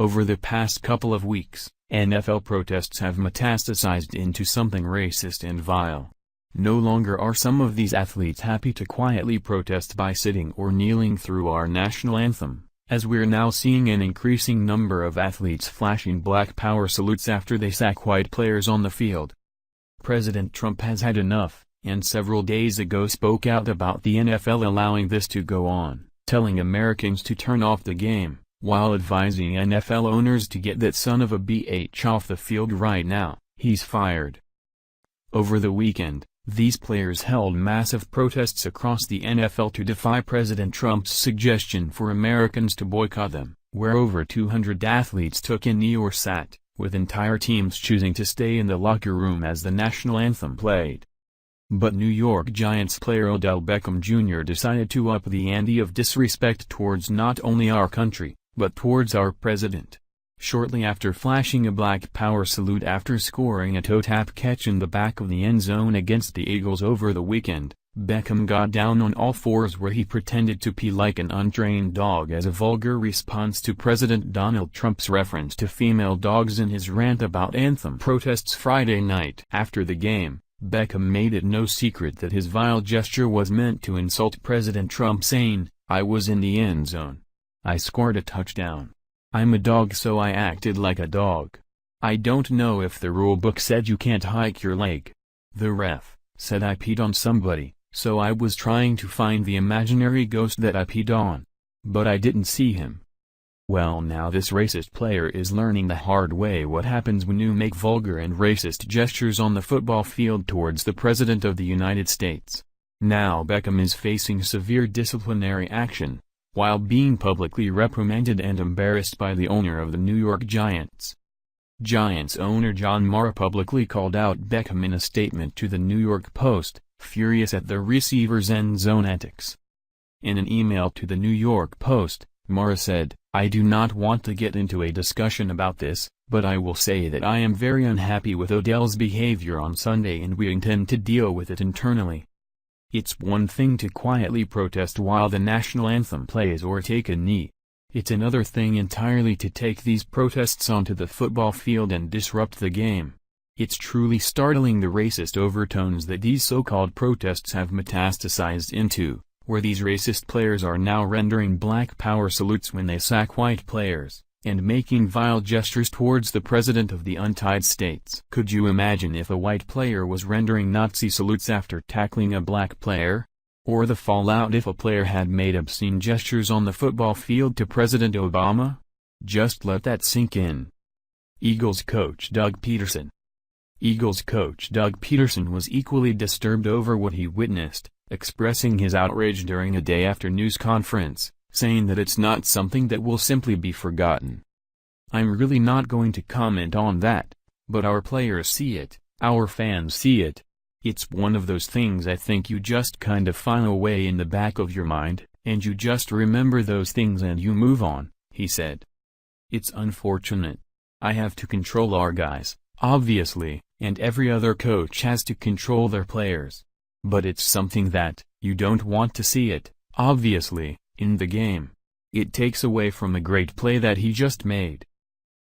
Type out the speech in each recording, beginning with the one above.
Over the past couple of weeks, NFL protests have metastasized into something racist and vile. No longer are some of these athletes happy to quietly protest by sitting or kneeling through our national anthem, as we're now seeing an increasing number of athletes flashing black power salutes after they sack white players on the field. President Trump has had enough, and several days ago spoke out about the NFL allowing this to go on, telling Americans to turn off the game, while advising NFL owners to get that son of a bitch off the field right now. He's fired. Over the weekend, these players held massive protests across the NFL to defy President Trump's suggestion for Americans to boycott them, where over 200 athletes took a knee or sat, with entire teams choosing to stay in the locker room as the national anthem played. But New York Giants player Odell Beckham Jr. decided to up the ante of disrespect towards not only our country, but towards our president. Shortly after flashing a black power salute after scoring a toe-tap catch in the back of the end zone against the Eagles over the weekend, Beckham got down on all fours where he pretended to pee like an untrained dog as a vulgar response to President Donald Trump's reference to female dogs in his rant about anthem protests Friday night. After the game, Beckham made it no secret that his vile gesture was meant to insult President Trump, saying, "I was in the end zone. I scored a touchdown. I'm a dog, so I acted like a dog. I don't know if the rule book said you can't hike your leg. The ref said I peed on somebody, so I was trying to find the imaginary ghost that I peed on. But I didn't see him." Well, now this racist player is learning the hard way what happens when you make vulgar and racist gestures on the football field towards the President of the United States. Now Beckham is facing severe disciplinary action, while being publicly reprimanded and embarrassed by the owner of the New York Giants. Giants owner John Mara publicly called out Beckham in a statement to the New York Post, furious at the receiver's end zone antics. In an email to the New York Post, Mara said, "I do not want to get into a discussion about this, but I will say that I am very unhappy with Odell's behavior on Sunday and we intend to deal with it internally. It's one thing to quietly protest while the national anthem plays or take a knee. It's another thing entirely to take these protests onto the football field and disrupt the game. It's truly startling the racist overtones that these so-called protests have metastasized into, where these racist players are now rendering black power salutes when they sack white players, and making vile gestures towards the President of the United States." Could you imagine if a white player was rendering Nazi salutes after tackling a black player? Or the fallout if a player had made obscene gestures on the football field to President Obama? Just let that sink in. Eagles coach Doug Peterson. Eagles coach Doug Peterson was equally disturbed over what he witnessed, expressing his outrage during a day-after news conference, saying that it's not something that will simply be forgotten. "I'm really not going to comment on that, but our players see it, our fans see it. It's one of those things I think you just kind of file away in the back of your mind, and you just remember those things and you move on," he said. "It's unfortunate. I have to control our guys, obviously, and every other coach has to control their players. But it's something that, you don't want to see it, obviously, in the game. It takes away from a great play that he just made.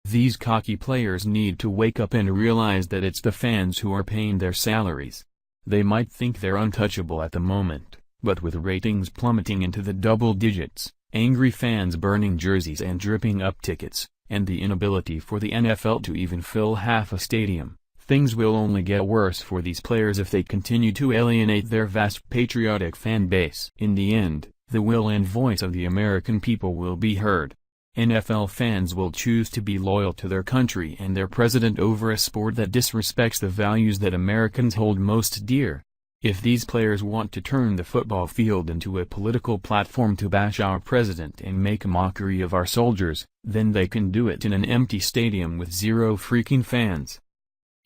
These cocky players need to wake up and realize that it's the fans who are paying their salaries. They might think they're untouchable at the moment, but with ratings plummeting into the double digits, angry fans burning jerseys and dripping up tickets, and the inability for the NFL to even fill half a stadium, things will only get worse for these players if they continue to alienate their vast patriotic fan base. In the end, the will and voice of the American people will be heard. NFL fans will choose to be loyal to their country and their president over a sport that disrespects the values that Americans hold most dear. If these players want to turn the football field into a political platform to bash our president and make a mockery of our soldiers, then they can do it in an empty stadium with zero freaking fans.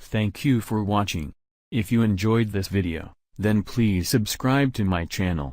Thank you for watching. If you enjoyed this video, then please subscribe to my channel.